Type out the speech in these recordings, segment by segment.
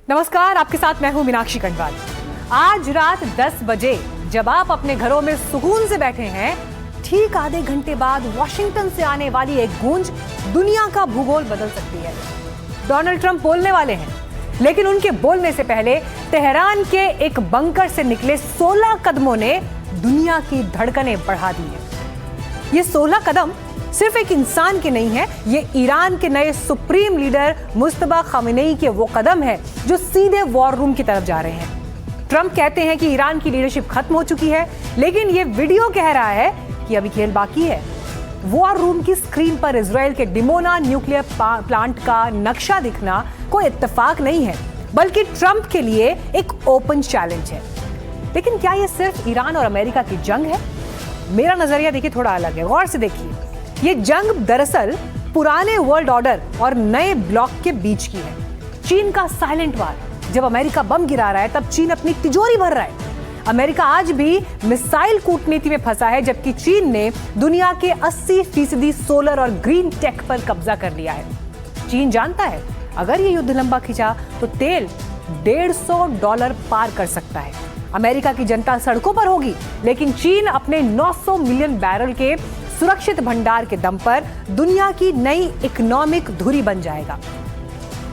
नमस्कार, आपके साथ मैं हूं मीनाक्षी कंडवाल। आज रात 10 बजे जब आप अपने घरों में सुकून से बैठे हैं, ठीक आधे घंटे बाद वॉशिंगटन से आने वाली एक गूंज दुनिया का भूगोल बदल सकती है। डोनाल्ड ट्रंप बोलने वाले हैं, लेकिन उनके बोलने से पहले तेहरान के एक बंकर से निकले 16 कदमों ने दुनिया की धड़कनें बढ़ा दी हैं। ये 16 कदम सिर्फ एक इंसान के नहीं है, ये ईरान के नए सुप्रीम लीडर मुस्तफा खामेनेई के वो कदम है जो सीधे वॉर रूम की तरफ जा रहे हैं। ट्रंप कहते हैं कि ईरान की लीडरशिप खत्म हो चुकी है, लेकिन ये वीडियो कह रहा है कि अभी खेल बाकी है। वॉर रूम की स्क्रीन पर इजराइल के डिमोना न्यूक्लियर प्लांट का नक्शा दिखना कोई इत्तेफाक नहीं है, बल्कि ट्रंप के लिए एक ओपन चैलेंज है। लेकिन क्या ये सिर्फ ईरान और अमेरिका की जंग है? मेरा नजरिया देखिए थोड़ा अलग है, गौर से देखिए। ये जंग दरअसल पुराने वर्ल्ड ऑर्डर और नए ब्लॉक के बीच की है। चीन का साइलेंट वार, जब अमेरिका बम गिरा रहा है तब चीन अपनी तिजोरी भर रहा है। अमेरिका आज भी मिसाइल कूटनीति में फंसा है, जबकि चीन ने दुनिया के 80% सोलर और ग्रीन टेक पर कब्जा कर लिया है। चीन जानता है अगर ये युद्ध लंबा खिंचा तो तेल $150 पार कर सकता है। अमेरिका की जनता सड़कों पर होगी, लेकिन चीन अपने 900 मिलियन बैरल के सुरक्षित भंडार के दम पर दुनिया की नई इकोनॉमिक धुरी बन जाएगा।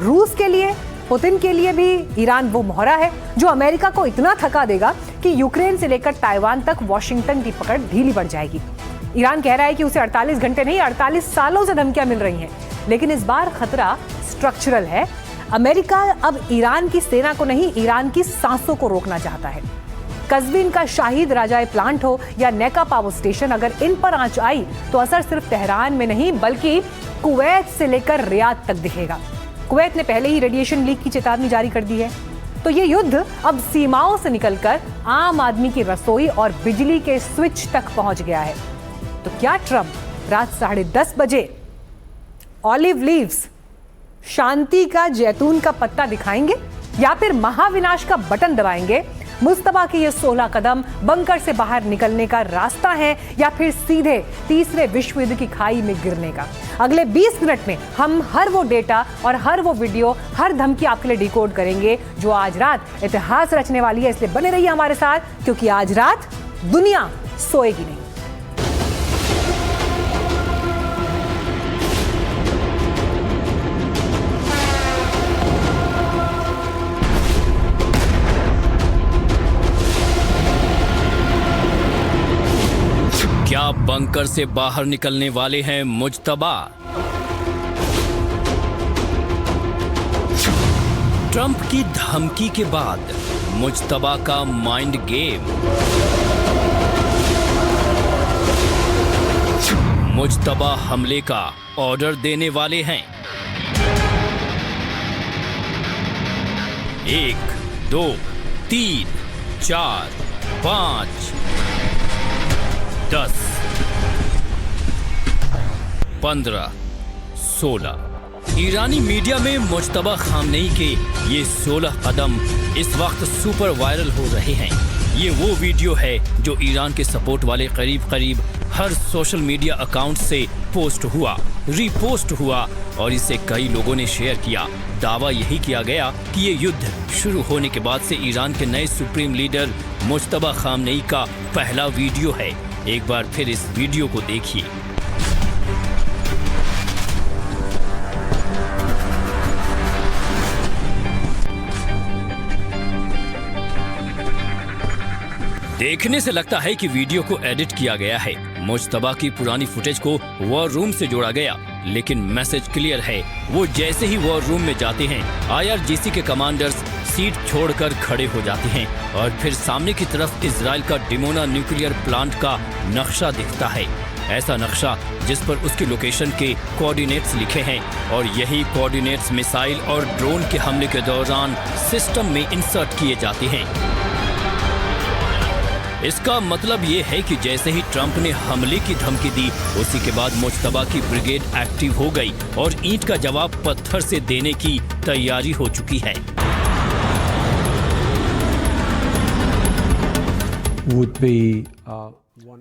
रूस के लिए, पुतिन के लिए भी ईरान वो मोहरा है जो अमेरिका को इतना थका देगा कि यूक्रेन से लेकर ताइवान तक वॉशिंगटन की पकड़ ढीली पड़ जाएगी। ईरान कह रहा है कि उसे 48 घंटे नहीं 48 सालों से धमकियां मिल रही हैं, लेकिन इस बार खतरा स्ट्रक्चरल है। अमेरिका अब ईरान की सेना को नहीं, ईरान की सांसों को रोकना चाहता है। कज़विन का शाहिद राजाए प्लांट हो या नेका पावर स्टेशन, अगर इन पर आंच आई तो असर सिर्फ तेहरान में नहीं बल्कि कुवैत से लेकर रियाद तक दिखेगा। कुवैत ने पहले ही रेडिएशन लीक की चेतावनी जारी कर दी है। तो ये युद्ध अब सीमाओं से निकलकर आम आदमी की रसोई और बिजली के स्विच तक पहुंच गया है। तो क्या ट्रंप रात 10:30 बजे ऑलिव लीव्स, शांति का जैतून का पत्ता दिखाएंगे या फिर महाविनाश का बटन दबाएंगे? मुस्तफा के ये 16 कदम बंकर से बाहर निकलने का रास्ता है या फिर सीधे तीसरे विश्व युद्ध की खाई में गिरने का? अगले 20 मिनट में हम हर वो डेटा और हर वो वीडियो, हर धमकी आपके लिए डिकोड करेंगे जो आज रात इतिहास रचने वाली है। इसलिए बने रहिए हमारे साथ, क्योंकि आज रात दुनिया सोएगी नहीं। क्या बंकर से बाहर निकलने वाले हैं मुज्तबा? ट्रंप की धमकी के बाद मुज्तबा का माइंड गेम। मुज्तबा हमले का ऑर्डर देने वाले हैं। 1, 2, 3, 4, 5, 10, 15, 16। ईरानी मीडिया में मुज्तबा खामेनेई के ये 16 कदम इस वक्त सुपर वायरल हो रहे हैं। ये वो वीडियो है जो ईरान के सपोर्ट वाले करीब हर सोशल मीडिया अकाउंट से पोस्ट हुआ, रीपोस्ट हुआ और इसे कई लोगों ने शेयर किया। दावा यही किया गया कि ये युद्ध शुरू होने के बाद से ईरान के नए सुप्रीम लीडर मुज्तबा खामेनेई का पहला वीडियो है। एक बार फिर इस वीडियो को देखिए। देखने से लगता है कि वीडियो को एडिट किया गया है। मुज्तबा की पुरानी फुटेज को वॉर रूम से जोड़ा गया, लेकिन मैसेज क्लियर है। वो जैसे ही वॉर रूम में जाते हैं, IRGC के कमांडर्स सीट छोड़कर खड़े हो जाते हैं और फिर सामने की तरफ इजराइल का डिमोना न्यूक्लियर प्लांट का नक्शा दिखता है। ऐसा नक्शा जिस पर उसकी लोकेशन के कोऑर्डिनेट्स लिखे हैं और यही कोऑर्डिनेट्स मिसाइल और ड्रोन के हमले के दौरान सिस्टम में इंसर्ट किए जाते हैं। इसका मतलब ये है कि जैसे ही ट्रंप ने हमले की धमकी दी, उसी के बाद मुज्तबा की ब्रिगेड एक्टिव हो गई और ईंट का जवाब पत्थर से देने की तैयारी हो चुकी है।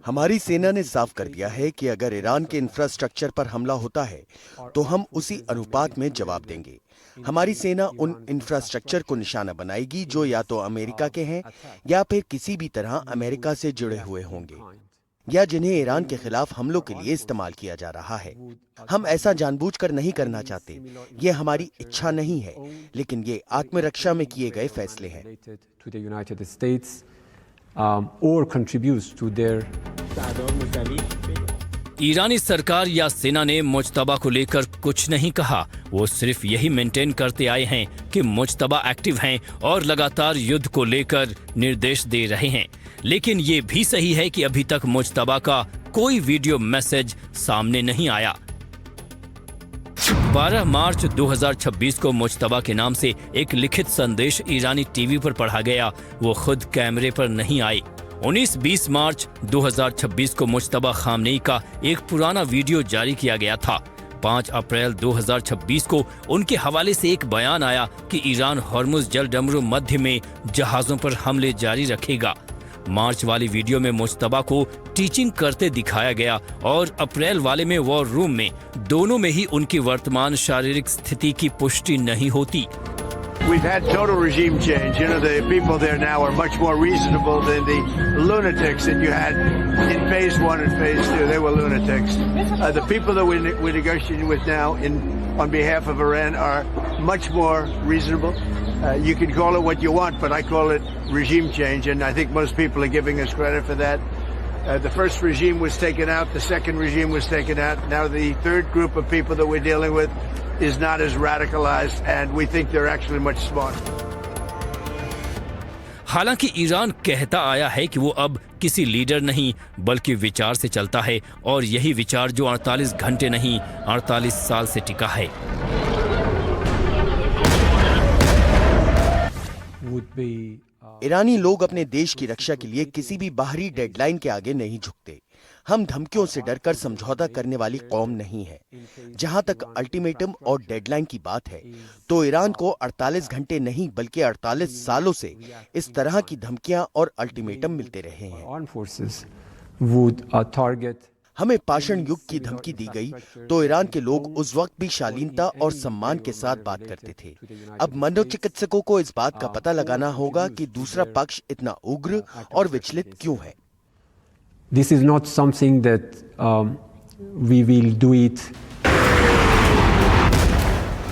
हमारी सेना ने साफ कर दिया है कि अगर ईरान के इंफ्रास्ट्रक्चर पर हमला होता है तो हम उसी अनुपात में जवाब देंगे। हमारी सेना उन इंफ्रास्ट्रक्चर को निशाना बनाएगी जो या तो अमेरिका के हैं या फिर किसी भी तरह अमेरिका से जुड़े हुए होंगे, या जिन्हें ईरान के खिलाफ हमलों के लिए इस्तेमाल किया जा रहा है। हम ऐसा जानबूझकर नहीं करना चाहते, ये हमारी इच्छा नहीं है, लेकिन ये आत्मरक्षा में किए गए फैसले हैं। ईरानी सरकार या सेना ने मुज्तबा को लेकर कुछ नहीं कहा। वो सिर्फ यही मेंटेन करते आए हैं कि मुज्तबा एक्टिव हैं और लगातार युद्ध को लेकर निर्देश दे रहे हैं। लेकिन ये भी सही है कि अभी तक मुज्तबा का कोई वीडियो मैसेज सामने नहीं आया। 12 मार्च 2026 को मुज्तबा के नाम से एक लिखित संदेश ईरानी टीवी पर पढ़ा गया। वो खुद कैमरे पर नहीं आए। 19-20 मार्च 2026 को मुज्तबा खामनेई का एक पुराना वीडियो जारी किया गया था। 5 अप्रैल 2026 को उनके हवाले से एक बयान आया कि ईरान हॉर्मुज जलडमरू मध्य में जहाजों पर हमले जारी रखेगा। मार्च वाली वीडियो में मुज्तबा को टीचिंग करते दिखाया गया और अप्रैल वाले में वॉर रूम में, दोनों में ही उनकी वर्तमान शारीरिक स्थिति की पुष्टि नहीं होती। We've had total regime change. You know, the people there now are much more reasonable than the lunatics that you had in phase 1 and phase 2. They were lunatics. The people that we're negotiating with now on behalf of Iran are much more reasonable. You can call it what you want, but I call it regime change, and I think most people are giving us credit for that. The first regime was taken out, the second regime was taken out. Now the third group of people that we're dealing with is not as radicalized, and we think they're actually much smarter. हालांकि Iran कहता आया है कि वो अब किसी leader नहीं बल्कि विचार से चलता है, और यही विचार जो 48 घंटे नहीं 48 साल से टिका है। ईरानी लोग अपने देश की रक्षा के लिए किसी भी बाहरी डेडलाइन के आगे नहीं झुकते। हम धमकियों से डरकर समझौता करने वाली कौम नहीं है। जहां तक अल्टीमेटम और डेडलाइन की बात है, तो ईरान को 48 घंटे नहीं बल्कि 48 सालों से इस तरह की धमकियां और अल्टीमेटम मिलते रहे हैं। हमें पाषाण युग की धमकी दी गई तो ईरान के लोग उस वक्त भी शालीनता और सम्मान के साथ बात करते थे। अब मनोचिकित्सकों को इस बात का पता लगाना होगा कि दूसरा पक्ष इतना उग्र और विचलित क्यों है। This is not something that we will do it.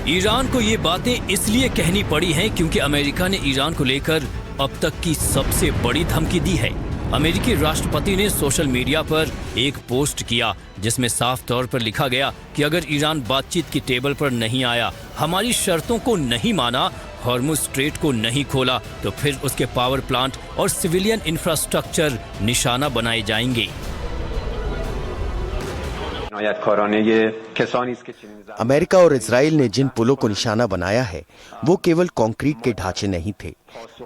Iran को ये बातें इसलिए कहनी पड़ी हैं क्योंकि अमेरिका ने ईरान को लेकर अब तक की सबसे बड़ी धमकी दी है। अमेरिकी राष्ट्रपति ने सोशल मीडिया पर एक पोस्ट किया जिसमें साफ तौर पर लिखा गया कि अगर ईरान बातचीत की टेबल पर नहीं आया, हमारी शर्तों को नहीं माना, हॉर्मुज स्ट्रेट को नहीं खोला, तो फिर उसके पावर प्लांट और सिविलियन इंफ्रास्ट्रक्चर निशाना बनाए जाएंगे। अमेरिका और इजराइल ने जिन पुलों को निशाना बनाया है वो केवल कंक्रीट के ढांचे नहीं थे,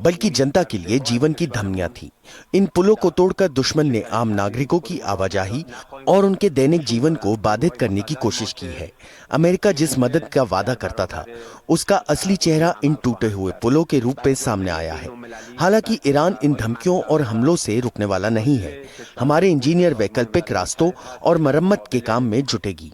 बल्कि जनता के लिए जीवन की धमनियां थी। इन पुलों को तोड़कर दुश्मन ने आम नागरिकों की आवाजाही और उनके दैनिक जीवन को बाधित करने की कोशिश की है। अमेरिका जिस मदद का वादा करता था, उसका असली चेहरा इन टूटे हुए पुलों के रूप में सामने आया है। हालांकि ईरान इन धमकियों और हमलों से रुकने वाला नहीं है। हमारे इंजीनियर वैकल्पिक रास्तों और मरम्मत के काम में जुटेगी।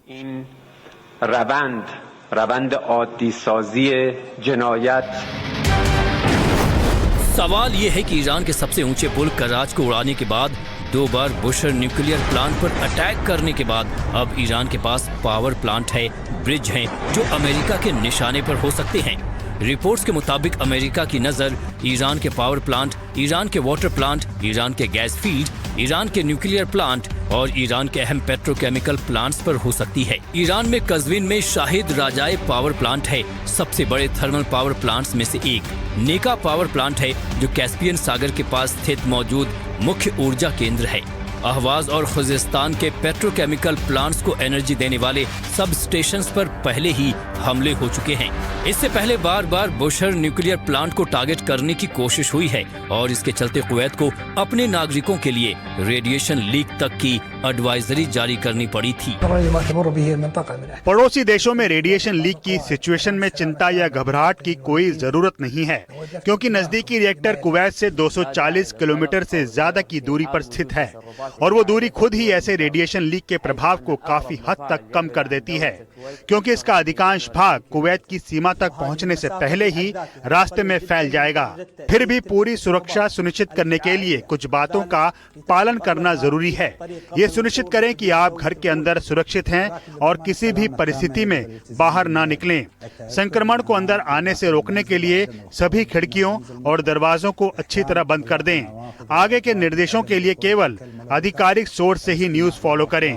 सवाल ये है कि ईरान के सबसे ऊंचे पुल कराच को उड़ाने के बाद, 2 बार बुशर न्यूक्लियर प्लांट पर अटैक करने के बाद अब ईरान के पास पावर प्लांट है, ब्रिज हैं जो अमेरिका के निशाने पर हो सकते हैं। रिपोर्ट्स के मुताबिक अमेरिका की नजर ईरान के पावर प्लांट, ईरान के वाटर प्लांट, ईरान के गैस फील्ड, ईरान के न्यूक्लियर प्लांट और ईरान के अहम पेट्रोकेमिकल प्लांट्स पर हो सकती है। ईरान में कज़विन में शाहिद राजाए पावर प्लांट है, सबसे बड़े थर्मल पावर प्लांट्स में से एक। नेका पावर प्लांट है जो कैस्पियन सागर के पास स्थित मौजूद मुख्य ऊर्जा केंद्र है। अहवाज और खुजिस्तान के पेट्रोकेमिकल प्लांट्स को एनर्जी देने वाले सब स्टेशंस पर पहले ही हमले हो चुके हैं। इससे पहले बार बार बुशर न्यूक्लियर प्लांट को टारगेट करने की कोशिश हुई है और इसके चलते कुवैत को अपने नागरिकों के लिए रेडिएशन लीक तक की एडवाइजरी जारी करनी पड़ी थी। पड़ोसी देशों में रेडिएशन लीक की सिचुएशन में चिंता या घबराहट की कोई जरूरत नहीं है, क्योंकि नजदीकी रिएक्टर कुवैत से 240 किलोमीटर से ज्यादा की दूरी पर स्थित है और वो दूरी खुद ही ऐसे रेडिएशन लीक के प्रभाव को काफी हद तक कम कर देती है, क्योंकि इसका अधिकांश भाग कुवैत की सीमा तक पहुंचने से पहले ही रास्ते में फैल जाएगा। फिर भी पूरी सुरक्षा सुनिश्चित करने के लिए कुछ बातों का पालन करना जरूरी है। ये सुनिश्चित करें कि आप घर के अंदर सुरक्षित हैं और किसी भी परिस्थिति में बाहर ना निकलें। संक्रमण को अंदर आने से रोकने के लिए सभी खिड़कियों और दरवाजों को अच्छी तरह बंद कर दें। आगे के निर्देशों के लिए केवल आधिकारिक सोर्स से ही न्यूज़ फॉलो करें।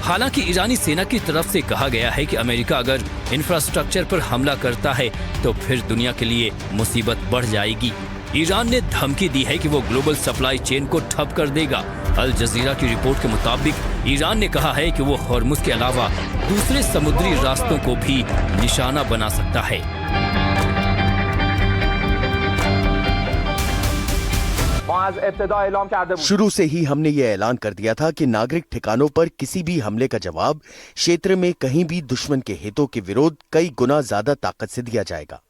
हालांकि ईरानी सेना की तरफ से कहा गया है कि अमेरिका अगर इंफ्रास्ट्रक्चर पर हमला करता है तो फिर दुनिया के लिए मुसीबत बढ़ जाएगी। ईरान ने धमकी दी है कि वो ग्लोबल सप्लाई चेन को ठप कर देगा। अल जजीरा की रिपोर्ट के मुताबिक ईरान ने कहा है कि वो हॉर्मुज के अलावा दूसरे समुद्री रास्तों को भी निशाना बना सकता है। शुरू से ही हमने ये ऐलान कर दिया था कि नागरिक ठिकानों पर किसी भी हमले का जवाब क्षेत्र में कहीं भी दुश्मन के हितों के विरोध कई गुना ज्यादा ताकत से दिया जाएगा।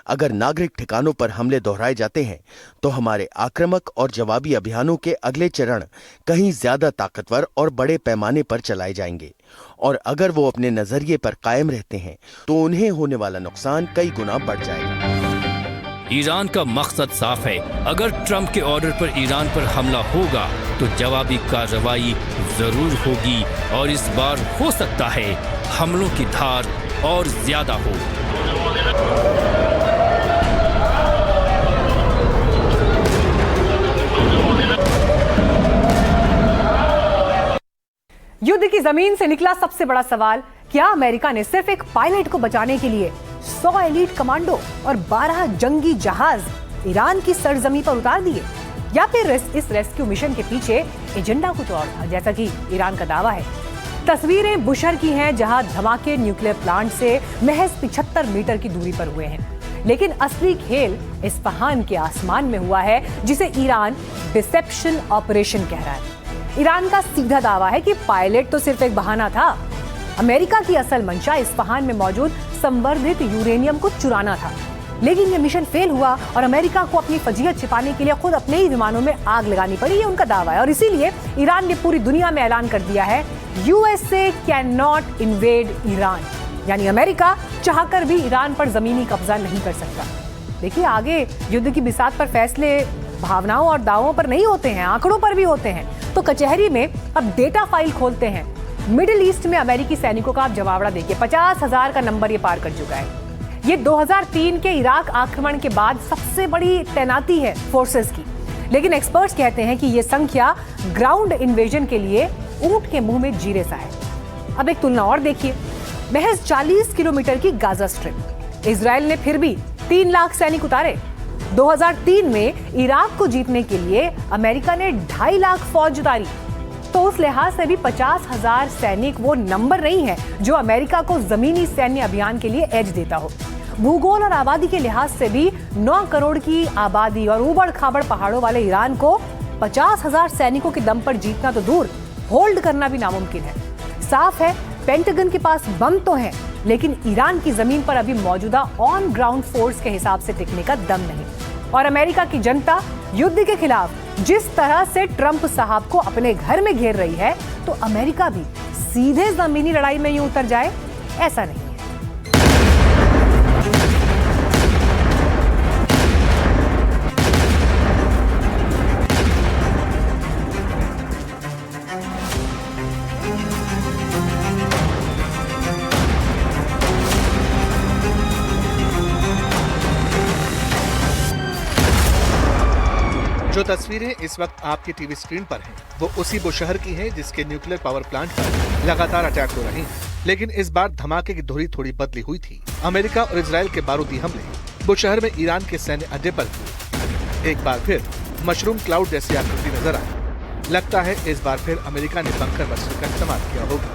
अगर नागरिक ठिकानों पर हमले दोहराए जाते हैं तो हमारे आक्रामक और जवाबी अभियानों के अगले चरण कहीं ज्यादा ताकतवर और बड़े पैमाने पर चलाए जाएंगे, और अगर वो अपने नजरिए पर कायम रहते हैं तो उन्हें होने वाला नुकसान कई गुना बढ़ जाएगा। ईरान का मकसद साफ है, अगर ट्रंप के ऑर्डर पर ईरान पर हमला होगा तो जवाबी कार्रवाई जरूर होगी, और इस बार हो सकता है हमलों की धार और ज्यादा हो। युद्ध की जमीन से निकला सबसे बड़ा सवाल, क्या अमेरिका ने सिर्फ एक पायलट को बचाने के लिए 100 एलीट कमांडो और 12 जंगी जहाज ईरान की सरजमी पर उतार दिए, या फिर इस रेस्क्यू मिशन के पीछे एजेंडा कुछ और था, जैसा कि ईरान का दावा है। तस्वीरें बुशहर की हैं, जहां धमाके न्यूक्लियर प्लांट से महज 75 मीटर की दूरी पर हुए हैं, लेकिन असली खेल इस्फहान के आसमान में हुआ है, जिसे ईरान डिसेप्शन ऑपरेशन कह रहा है। ईरान का सीधा दावा है कि पायलट तो सिर्फ एक बहाना था। अमेरिका की असल मंशा इस्फहान में मौजूद संवर्धित यूरेनियम को चुराना था, लेकिन यह मिशन फेल हुआ और अमेरिका को अपनी फजीहत छिपाने के लिए खुद अपने ही विमानों में आग लगानी पड़ी, ये उनका दावा है। और इसीलिए ईरान ने पूरी दुनिया में ऐलान कर दिया है, USA can not invade Iran, यानी अमेरिका चाहकर भी ईरान पर जमीनी कब्जा नहीं कर सकता। देखिए, आगे युद्ध की बिसात पर फैसले भावनाओं और दावों पर नहीं होते हैं, आंकड़ों पर भी होते हैं। तो कचहरी में अब डेटा फाइल खोलते हैं। मिडिल ईस्ट में अमेरिकी सैनिकों का आप जवाबड़ा देखिए, 50,000 का नंबर ये पार कर चुका है। ये 2003 के इराक आक्रमण के बाद सबसे बड़ी तैनाती है फोर्सेस की, लेकिन एक्सपर्ट्स कहते हैं कि ये संख्या ग्राउंड इन्वेजन के लिए ऊंट के मुंह में जीरे सा है। अब एक तुलना और देखिए, महज 40 किलोमीटर की गाजा स्ट्रिप, इजराइल ने फिर भी 3 लाख सैनिक उतारे। 2003 में इराक को जीतने के लिए अमेरिका ने 2.5 लाख फौज उतारी। तो उस लिहाज से भी 50,000 सैनिक वो नंबर नहीं है जो अमेरिका को जमीनी सैन्य अभियान के लिए एज देता हो। भूगोल और आबादी के लिहाज से भी 9 करोड़ की आबादी और उबड़ खाबड़ पहाड़ों वाले ईरान को 50,000 सैनिकों के दम पर जीतना तो दूर, होल्ड करना भी नामुमकिन है। साफ है, पेंटागन के पास बम तो है, लेकिन ईरान की जमीन पर अभी मौजूदा ऑन ग्राउंड फोर्स के हिसाब से टिकने का दम नहीं। और अमेरिका की जनता युद्ध के खिलाफ जिस तरह से ट्रंप साहब को अपने घर में घेर रही है, तो अमेरिका भी सीधे जमीनी लड़ाई में यूं उतर जाए, ऐसा नहीं है। जो तस्वीरें इस वक्त आपकी टीवी स्क्रीन पर हैं, वो उसी बुशहर की हैं जिसके न्यूक्लियर पावर प्लांट पर लगातार अटैक हो रहे हैं। लेकिन इस बार धमाके की धुरी थोड़ी बदली हुई थी। अमेरिका और इजराइल के बारूदी हमले बुशहर में ईरान के सैन्य अड्डे पर हुए। एक बार फिर मशरूम क्लाउड जैसी आकृति नजर आई। लगता है इस बार फिर अमेरिका ने बंकर बस्टर का इस्तेमाल किया होगा।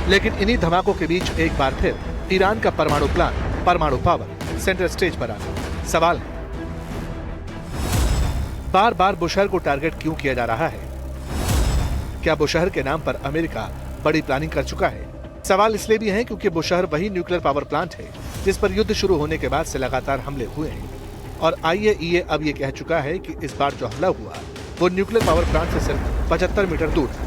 लेकिन इन्हीं धमाकों के बीच एक बार फिर ईरान का परमाणु प्लान, परमाणु पावर सेंटर स्टेज पर आ गए। सवाल है, बार बार बुशहर को टारगेट क्यों किया जा रहा है? क्या बुशहर के नाम पर अमेरिका बड़ी प्लानिंग कर चुका है? सवाल इसलिए भी है क्योंकि बुशहर वही न्यूक्लियर पावर प्लांट है जिस पर युद्ध शुरू होने के बाद से लगातार हमले हुए हैं। और IAEA अब ये कह चुका है कि इस बार जो हमला हुआ वो न्यूक्लियर पावर प्लांट से सिर्फ 75 मीटर दूर था,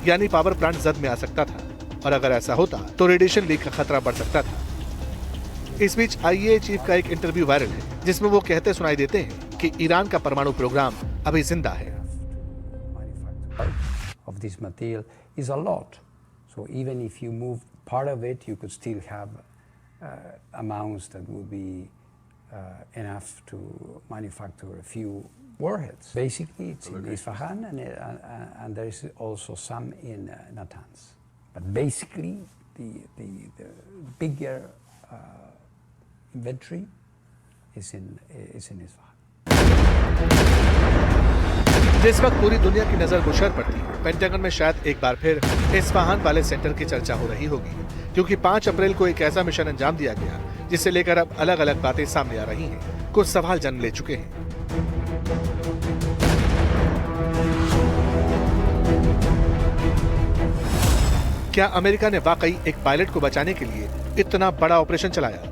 यानी पावर प्लांट जद में आ सकता था, और अगर ऐसा होता तो रेडिएशन लीक का खतरा बढ़ सकता था। इस बीच IAEA चीफ का एक इंटरव्यू वायरल है जिसमें वो कहते सुनाई देते हैं कि ईरान का परमाणु प्रोग्राम अभी जिंदा है। Of this material is a lot, so even if you move part of it, you could still have amounts that would be enough to manufacture a few warheads. Basically, it's in Isfahan, and there is also some in Natanz. But basically, the bigger inventory is in Isfahan. जिस वक्त पूरी दुनिया की नजर बुशहर पर थी, pentagon में शायद एक बार फिर इस्फहान वाले सेंटर की चर्चा हो रही होगी, क्योंकि 5 अप्रैल को एक ऐसा मिशन अंजाम दिया गया जिसे लेकर अब अलग अलग बातें सामने आ रही हैं। कुछ सवाल जन्म ले चुके हैं। क्या अमेरिका ने वाकई एक पायलट को बचाने के लिए इतना बड़ा ऑपरेशन चलाया?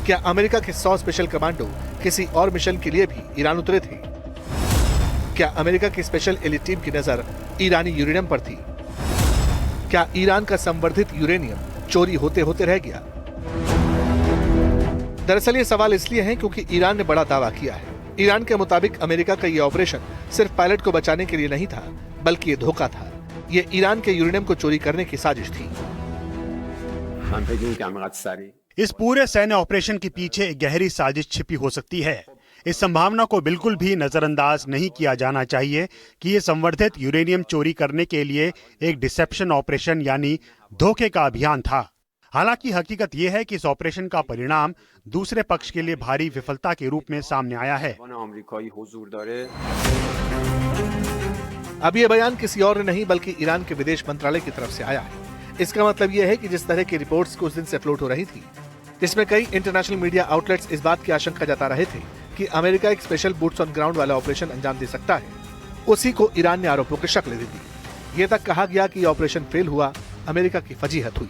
क्या अमेरिका के 100 स्पेशल कमांडो किसी और मिशन के लिए भी ईरान उतरे थे? क्या अमेरिका की स्पेशल एलिट टीम की नजर ईरानी यूरेनियम पर थी? क्या ईरान का संवर्धित यूरेनियम चोरी होते होते रह गया? दरअसल ये सवाल इसलिए है क्योंकि ईरान ने बड़ा दावा किया है। ईरान के मुताबिक अमेरिका का ये ऑपरेशन सिर्फ पायलट को बचाने के लिए नहीं था, बल्कि ये धोखा था। ये ईरान के यूरेनियम को चोरी करने की साजिश थी। इस पूरे सैन्य ऑपरेशन के पीछे एक गहरी साजिश छिपी हो सकती है। इस संभावना को बिल्कुल भी नजरअंदाज नहीं किया जाना चाहिए कि ये संवर्धित यूरेनियम चोरी करने के लिए एक डिसेप्शन ऑपरेशन यानी धोखे का अभियान था। हालांकि हकीकत यह है कि इस ऑपरेशन का परिणाम दूसरे पक्ष के लिए भारी विफलता के रूप में सामने आया है। अब ये बयान किसी और ने नहीं बल्कि ईरान के विदेश मंत्रालय की तरफ से आया है। इसका मतलब यह है कि जिस तरह की रिपोर्ट्स कुछ दिन से फ्लोट हो रही थी, जिसमें कई इंटरनेशनल मीडिया आउटलेट्स इस बात की आशंका जता रहे थे कि अमेरिका एक स्पेशल बूट्स ऑन ग्राउंड वाला ऑपरेशन अंजाम दे सकता है, उसी को ईरान ने आरोपों की शक्ल दे दी। ये तक कहा गया कि ये ऑपरेशन फेल हुआ, अमेरिका की फजीहत हुई।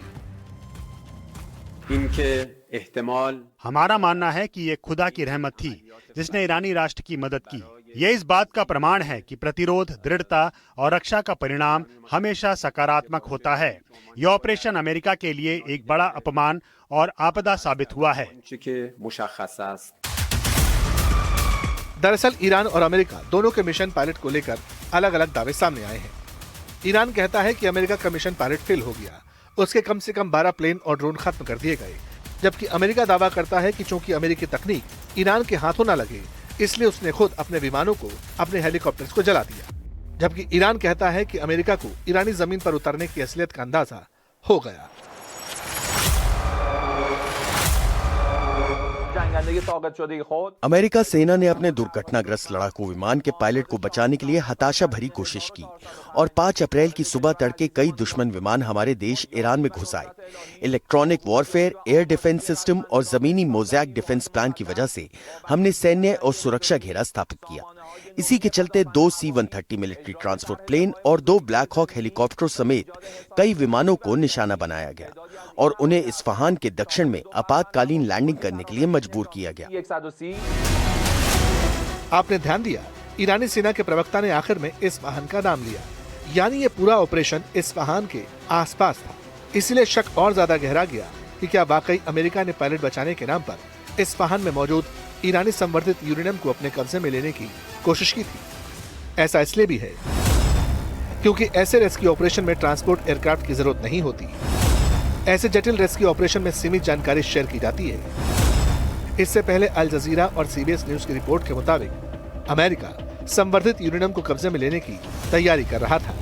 हमारा मानना है कि ये खुदा की रहमत थी जिसने ईरानी राष्ट्र की मदद की। ये इस बात का प्रमाण है कि प्रतिरोध, दृढ़ता और रक्षा का परिणाम हमेशा सकारात्मक होता है। यह ऑपरेशन अमेरिका के लिए एक बड़ा अपमान और आपदा साबित हुआ है। दरअसल ईरान और अमेरिका दोनों के मिशन पायलट को लेकर अलग अलग दावे सामने आए हैं। ईरान कहता है कि अमेरिका का मिशन पायलट फेल हो गया, उसके कम से कम 12 प्लेन और ड्रोन खत्म कर दिए गए, जबकि अमेरिका दावा करता है कि चूंकि अमेरिकी तकनीक ईरान के हाथों न लगे, इसलिए उसने खुद अपने विमानों को, अपने हेलीकॉप्टर्स को जला दिया। जबकि ईरान कहता है कि अमेरिका को ईरानी जमीन पर उतरने की असलियत का अंदाजा हो गया। अमेरिका सेना ने अपने दुर्घटनाग्रस्त लड़ाकू विमान के पायलट को बचाने के लिए हताशा भरी कोशिश की और 5 अप्रैल की सुबह तड़के कई दुश्मन विमान हमारे देश ईरान में घुस आए। Electronic warfare, air defence system और जमीनी मोज़ैक डिफेंस प्लान की वजह से हमने सैन्य और सुरक्षा घेरा स्थापित किया। इसी के चलते 2 C-130 मिलिट्री ट्रांसपोर्ट प्लेन और 2 ब्लैक हॉक हेलीकॉप्टरों समेत कई विमानों को निशाना बनाया गया और उन्हें इस्फहान के दक्षिण में आपातकालीन लैंडिंग करने के लिए मजबूर किया गया। आपने ध्यान दिया, ईरानी सेना के प्रवक्ता ने आखिर में इस्फहान का नाम लिया, यानी ये पूरा ऑपरेशन इस्फहान के आसपास था। इसलिए शक और ज्यादा गहरा गया कि क्या वाकई अमेरिका ने पायलट बचाने के नाम पर इस्फहान में मौजूद ईरानी संवर्धित यूरेनियम को अपने कब्जे में लेने की कोशिश की थी। ऐसा इसलिए भी है क्योंकि ऐसे रेस्क्यू ऑपरेशन में ट्रांसपोर्ट एयरक्राफ्ट की जरूरत नहीं होती। ऐसे जटिल रेस्क्यू ऑपरेशन में सीमित जानकारी शेयर की जाती है। इससे पहले अल जजीरा और CBS न्यूज की रिपोर्ट के मुताबिक अमेरिका संवर्धित यूरेनियम को कब्जे में लेने की तैयारी कर रहा था।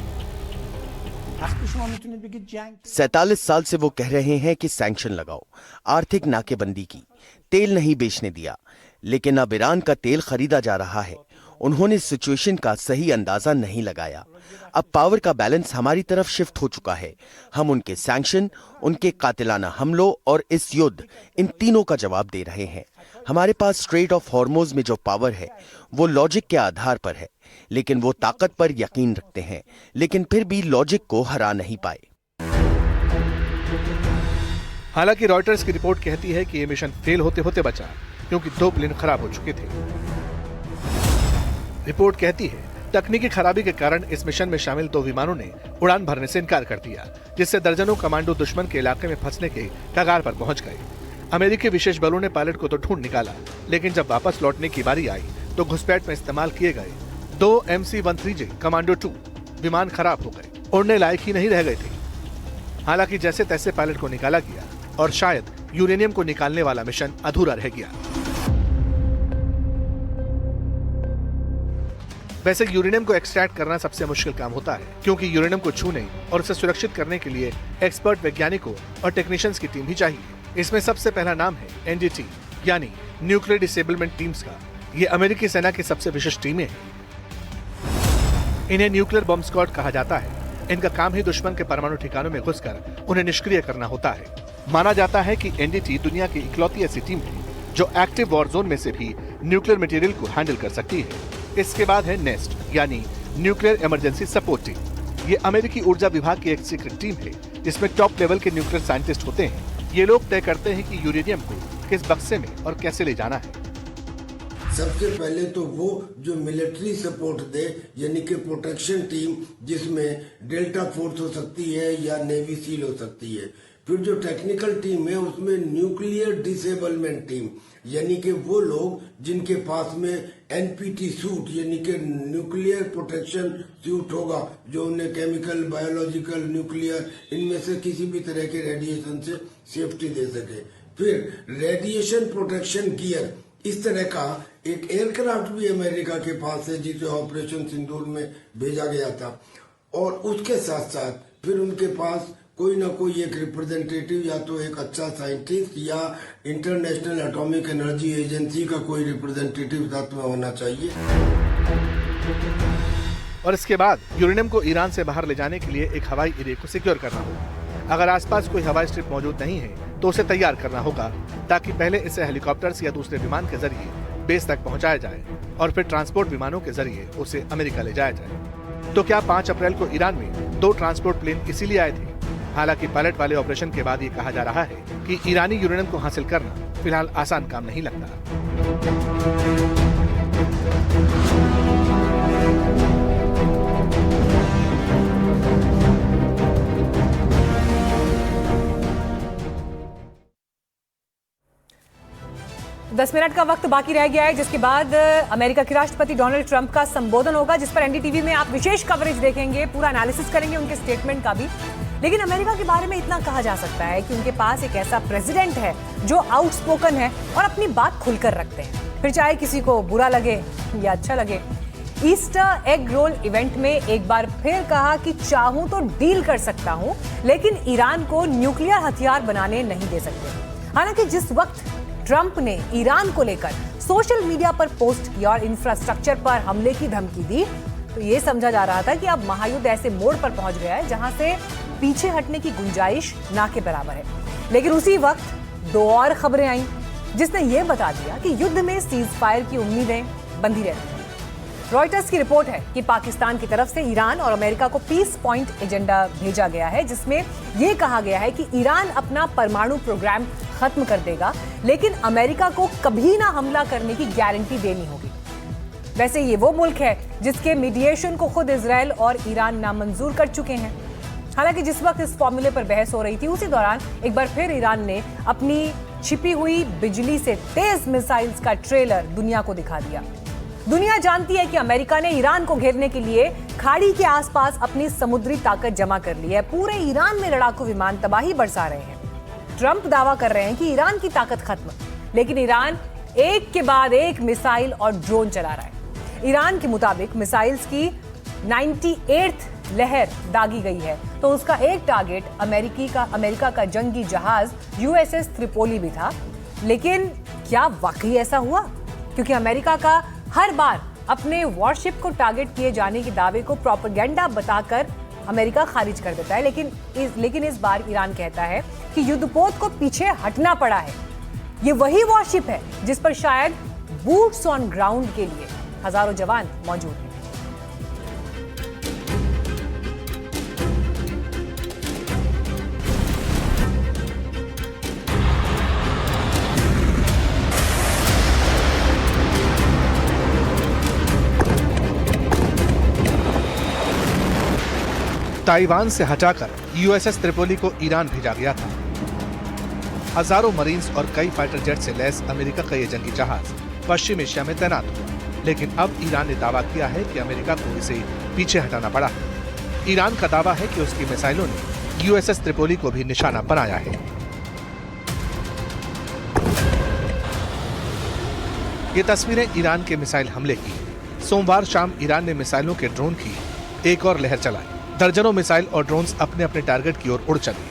47 साल से वो कह रहे हैं कि सैंक्शन लगाओ, आर्थिक नाकेबंदी की, तेल नहीं बेचने दिया, लेकिन अब ईरान का तेल खरीदा जा रहा है। उन्होंने सिचुएशन का सही अंदाजा नहीं लगाया। अब पावर का बैलेंस हमारी तरफ शिफ्ट हो चुका है। हम उनके सैंक्शन, उनके कातिलाना हमलों और इस युद्ध, इन तीनों का जवाब दे रहे हैं। हमारे पास स्ट्रेट ऑफ हॉर्मोज में जो पावर है वो लॉजिक के आधार पर है, लेकिन वो ताकत पर यकीन रखते हैं, लेकिन फिर भी लॉजिक को हरा नहीं पाए। हालांकि रॉयटर्स की रिपोर्ट कहती है कि ये मिशन फेल होते होते बचा क्योंकि 2 प्लेन खराब हो चुके थे। रिपोर्ट कहती है तकनीकी खराबी के कारण इस मिशन में शामिल 2 विमानों ने उड़ान भरने से इनकार कर दिया, जिससे दर्जनों कमांडो दुश्मन के इलाके में फंसने के कगार पर पहुंच गए। अमेरिकी विशेष बलों ने पायलट को तो ढूंढ निकाला, लेकिन जब वापस लौटने की बारी आई तो घुसपैठ में इस्तेमाल किए गए 2 MC-13J कमांडो 2 विमान खराब हो गए, उड़ने लायक ही नहीं रह गए थे। हालांकि जैसे तैसे पायलट को निकाला गया और शायद यूरेनियम को निकालने वाला मिशन अधूरा रह गया। वैसे यूरेनियम को एक्सट्रैक्ट करना सबसे मुश्किल काम होता है, क्योंकि यूरेनियम को छूने और उसे सुरक्षित करने के लिए एक्सपर्ट वैज्ञानिकों और टेक्नीशियंस की टीम भी चाहिए। इसमें सबसे पहला नाम है NDT यानी न्यूक्लियर डिसेबलमेंट टीम्स का। ये अमेरिकी सेना की सबसे विशिष्ट टीमें हैं। इन्हें न्यूक्लियर बॉम्ब स्क्वाड कहा जाता है। इनका काम ही दुश्मन के परमाणु ठिकानों में घुसकर उन्हें निष्क्रिय करना होता है। माना जाता है कि NDT दुनिया की इकलौती ऐसी टीम है जो एक्टिव वॉर जोन में से भी न्यूक्लियर मटेरियल को हैंडल कर सकती है। इसके बाद है नेस्ट यानी न्यूक्लियर इमरजेंसी सपोर्ट टीम। ये अमेरिकी ऊर्जा विभाग की एक सीक्रेट टीम है जिसमें टॉप लेवल के न्यूक्लियर साइंटिस्ट होते हैं। ये लोग तय करते हैं कि यूरेनियम को किस बक्से में और कैसे ले जाना है। सबसे पहले तो वो जो मिलिट्री सपोर्ट दे, यानी कि प्रोटेक्शन टीम, जिसमें डेल्टा फोर्स हो सकती है या नेवी सील हो सकती है। फिर जो टेक्निकल टीम है उसमें न्यूक्लियर डिसेबलमेंट टीम, यानी कि वो लोग जिनके पास में NPT सूट यानी कि न्यूक्लियर प्रोटेक्शन सूट होगा, जो उन्हें केमिकल, बायोलॉजिकल, न्यूक्लियर इनमें से किसी भी तरह के रेडिएशन से सेफ्टी दे सके। फिर रेडिएशन प्रोटेक्शन गियर, इस तरह का एक एयरक्राफ्ट भी अमेरिका के पास है जिसे ऑपरेशन सिंदूर में भेजा गया था। और उसके साथ साथ फिर उनके पास कोई ना कोई एक रिप्रेजेंटेटिव, या तो एक अच्छा साइंटिस्ट या इंटरनेशनल एटॉमिक एनर्जी एजेंसी का कोई रिप्रेजेंटेटिव साथ में होना चाहिए। और इसके बाद यूरेनियम को ईरान से बाहर ले जाने के लिए एक हवाई एरिया को सिक्योर करना होगा। अगर आसपास कोई हवाई स्ट्रिप मौजूद नहीं है तो उसे तैयार करना होगा, ताकि पहले इसे हेलीकॉप्टर्स या दूसरे विमान के जरिए बेस तक पहुंचाया जाए और फिर ट्रांसपोर्ट विमानों के जरिए उसे अमेरिका ले जाया जाए। तो क्या 5 अप्रैल को ईरान में 2 ट्रांसपोर्ट प्लेन इसीलिए आए थे? हालांकि पायलट वाले ऑपरेशन के बाद ये कहा जा रहा है कि ईरानी यूरेनियम को हासिल करना फिलहाल आसान काम नहीं लगता। दस मिनट का वक्त बाकी रह गया है, जिसके बाद अमेरिका के राष्ट्रपति डोनाल्ड ट्रंप का संबोधन होगा, जिस पर NDTV में आप विशेष कवरेज देखेंगे, पूरा एनालिसिस करेंगे उनके स्टेटमेंट का भी। लेकिन अमेरिका के बारे में इतना कहा जा सकता है कि उनके पास एक ऐसा प्रेसिडेंट है जो आउटस्पोकन है और अपनी बात खुलकर रखते हैं, फिर चाहे किसी को बुरा लगे या अच्छा लगे। ईस्टर एग रोल इवेंट में एक बार फिर कहा कि चाहूं तो डील कर सकता हूं, लेकिन ईरान को न्यूक्लियर हथियार बनाने नहीं दे सकते। हालांकि जिस वक्त ट्रंप ने ईरान को लेकर सोशल मीडिया पर पोस्ट किया और इंफ्रास्ट्रक्चर पर हमले की धमकी दी, तो ये समझा जा रहा था कि अब महायुद्ध ऐसे मोड़ पर पहुंच गया है जहां से पीछे हटने की गुंजाइश ना के बराबर है। लेकिन उसी वक्त 2 और खबरें आईं जिसने ये बता दिया कि युद्ध में सीज फायर की उम्मीदें बंधी रहती हैं। रॉयटर्स की रिपोर्ट है कि पाकिस्तान की तरफ से ईरान और अमेरिका को पीस पॉइंट एजेंडा भेजा गया है, जिसमें यह कहा गया है कि ईरान अपना परमाणु प्रोग्राम खत्म कर देगा, लेकिन अमेरिका को कभी ना हमला करने की गारंटी देनी होगी। वैसे ये वो मुल्क है जिसके मीडिएशन को खुद इजराइल और ईरान नामंजूर कर चुके हैं। हालांकि जिस वक्त इस फॉर्मूले पर बहस हो रही थी, उसी दौरान एक बार फिर ईरान ने अपनी छिपी हुई बिजली से तेज मिसाइल्स का ट्रेलर दुनिया को दिखा दिया। दुनिया जानती है कि अमेरिका ने ईरान को घेरने के लिए खाड़ी के आसपास अपनी समुद्री ताकत जमा कर ली है। पूरे ईरान में लड़ाकू विमान तबाही बरसा रहे हैं। ट्रंप दावा कर रहे हैं कि ईरान की ताकत खत्म, लेकिन ईरान एक के बाद एक मिसाइल और ड्रोन चला रहा है। ईरान के मुताबिक मिसाइल्स की 98th लहर दागी गई है, तो उसका एक टारगेट अमेरिका का जंगी जहाज USS त्रिपोली भी था। लेकिन क्या वाकई ऐसा हुआ? क्योंकि अमेरिका का हर बार अपने वॉरशिप को टारगेट किए जाने के दावे को प्रोपेगेंडा बताकर अमेरिका खारिज कर देता है। लेकिन इस बार ईरान कहता है कि युद्धपोत को पीछे हटना पड़ा है। ये वही वॉरशिप है जिस पर शायद बूट्स ऑन ग्राउंड के लिए हजारों जवान मौजूद हैं। ताइवान से हटाकर यूएसएस त्रिपोली को ईरान भेजा गया था। हजारों मरीन्स और कई फाइटर जेट से लैस अमेरिका का ये जंगी जहाज पश्चिम एशिया में तैनात हुआ, लेकिन अब ईरान ने दावा किया है कि अमेरिका को इसे पीछे हटाना पड़ा है। ईरान का दावा है कि उसकी मिसाइलों ने यूएसएस त्रिपोली को भी निशाना बनाया है। ये तस्वीरें ईरान के मिसाइल हमले की। सोमवार शाम ईरान ने मिसाइलों के ड्रोन की एक और लहर चलाई। दर्जनों मिसाइल और ड्रोन्स अपने अपने टारगेट की ओर उड़ चले।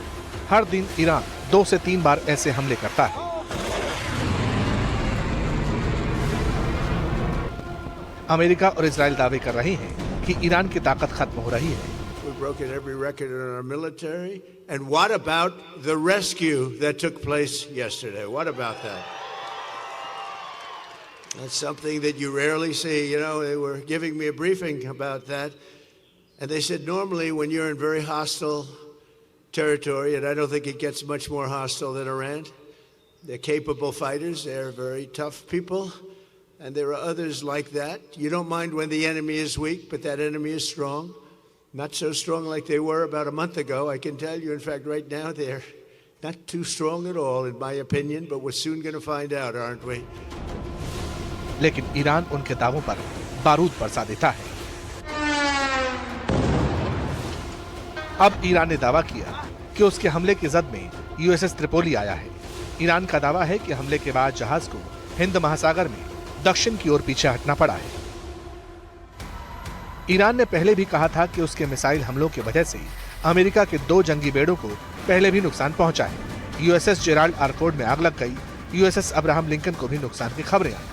हर दिन ईरान 2 से 3 बार ऐसे हमले करता है। अमेरिका और इजराइल दावे कर रहे हैं कि ईरान की ताकत खत्म हो रही है। We've broken every record in our military. And what about the rescue that took place yesterday? What about that? That's something that you rarely see. You know, they were giving me a briefing about that. And they said normally when you're in very hostile territory, and I don't think it gets much more hostile than Iran, they're capable fighters, they're very tough people, and there are others like that. You don't mind when the enemy is weak, but that enemy is strong. Not so strong like they were about a month ago, I can tell you. In fact, right now they're not too strong at all, in my opinion, but we're soon going to find out, aren't we? लेकिन Iran उनके दावों पर बारूद बरसा देता है। अब Iran ने दावा किया कि उसके हमले की जद में यूएसएस त्रिपोली आया है। ईरान का दावा है कि हमले के बाद जहाज को हिंद महासागर में दक्षिण की ओर पीछे हटना पड़ा है। ईरान ने पहले भी कहा था कि उसके मिसाइल हमलों की वजह से अमेरिका के 2 जंगी बेड़ों को पहले भी नुकसान पहुंचा है। यूएसएस जेराल्ड आर्कोड में आग लग गई। यूएसएस अब्राहम लिंकन को भी नुकसान की खबरें आई।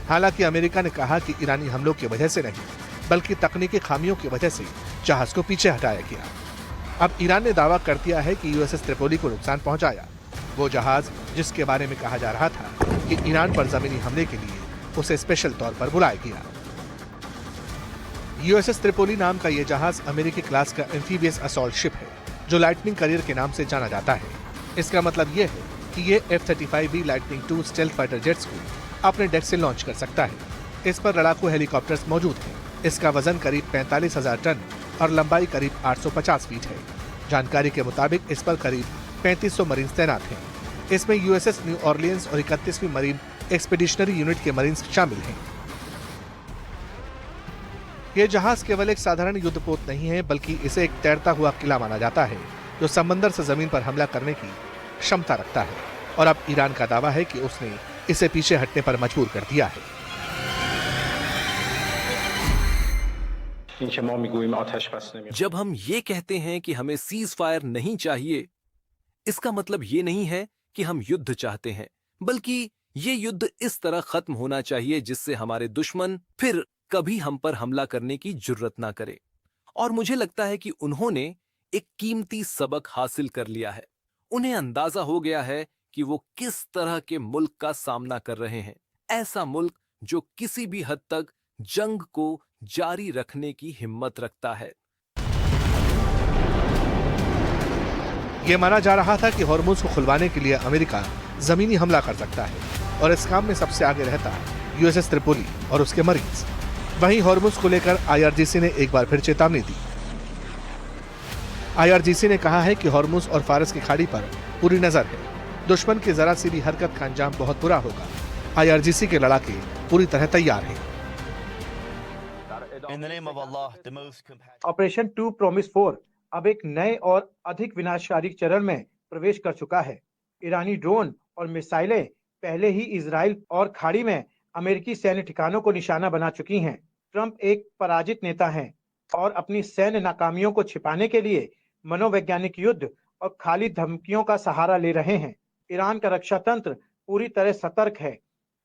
हालांकि अमेरिका ने कहा कि ईरानी हमलों की वजह से नहीं, बल्कि तकनीकी खामियों की वजह से जहाज को पीछे हटाया गया। अब ईरान ने दावा कर दिया है कि यूएसएस त्रिपोली को नुकसान पहुंचाया वो जहाज जिसके बारे में कहा जा रहा था कि ईरान पर जमीनी हमले के लिए उसे स्पेशल तौर पर बुलाया गया। यूएसएस त्रिपोली नाम का यह जहाज अमेरिकी क्लास का एम्फीबियस असॉल्ट शिप है, जो लाइटनिंग करियर के नाम से जाना जाता है। इसका मतलब यह है कि ये F-35B lightning 2 stealth fighter jets को अपने डेक से लॉन्च कर सकता है। इस पर लड़ाकू हेलीकॉप्टर्स मौजूद हैं। इसका वजन करीब 45,000 टन और लंबाई करीब 850 फीट है। जानकारी के मुताबिक इस पर करीब 3500 मरीन्स तैनात हैं। इसमें यूएसएस न्यू ऑर्लियंस और 31वीं मरीन एक्सपीडिशनरी यूनिट के मरीन्स शामिल हैं। यह जहाज केवल एक साधारण युद्धपोत नहीं है, बल्कि इसे एक तैरता हुआ किला माना जाता है, जो समंदर से जमीन पर हमला करने की क्षमता रखता है। और अब ईरान का दावा है कि उसने इसे पीछे हटने पर मजबूर कर दिया है। जब हम ये कहते हैं कि हमें सीज फायर नहीं चाहिए, इसका मतलब ये नहीं है कि हम युद्ध चाहते हैं, बल्कि ये युद्ध इस तरह खत्म होना चाहिए जिससे हमारे दुश्मन फिर कभी हम पर हमला करने की जुर्रत ना करे। और मुझे लगता है कि उन्होंने एक कीमती सबक हासिल कर लिया है। उन्हें अंदाजा हो गया है कि वो किस तरह के मुल्क का सामना कर रहे हैं। ऐसा मुल्क जो किसी भी हद तक जंग को जारी रखने की हिम्मत रखता है। यह माना जा रहा था कि हॉर्मुज को खुलवाने के लिए अमेरिका जमीनी हमला कर सकता है, और इस काम में सबसे आगे रहता है यूएसएस त्रिपोली और उसके मरीन्स। वहीं हॉर्मुज को लेकर आईआरजीसी ने एक बार फिर चेतावनी दी। आईआरजीसी ने कहा है कि हॉर्मुज और फारस की खाड़ी पर पूरी नजर है। दुश्मन की जरा सी भी हरकत का अंजाम बहुत बुरा होगा। आईआरजीसी के लड़ाके पूरी तरह तैयार हैं। ऑपरेशन 2 प्रॉमिस 4 अब एक नए और अधिक विनाशकारी चरण में प्रवेश कर चुका है। ईरानी ड्रोन और मिसाइलें पहले ही इजराइल और खाड़ी में अमेरिकी सैन्य ठिकानों को निशाना बना चुकी हैं। ट्रंप एक पराजित नेता हैं और अपनी सैन्य नाकामियों को छिपाने के लिए मनोवैज्ञानिक युद्ध और खाली धमकियों का सहारा ले रहे हैं। ईरान का रक्षा तंत्र पूरी तरह सतर्क है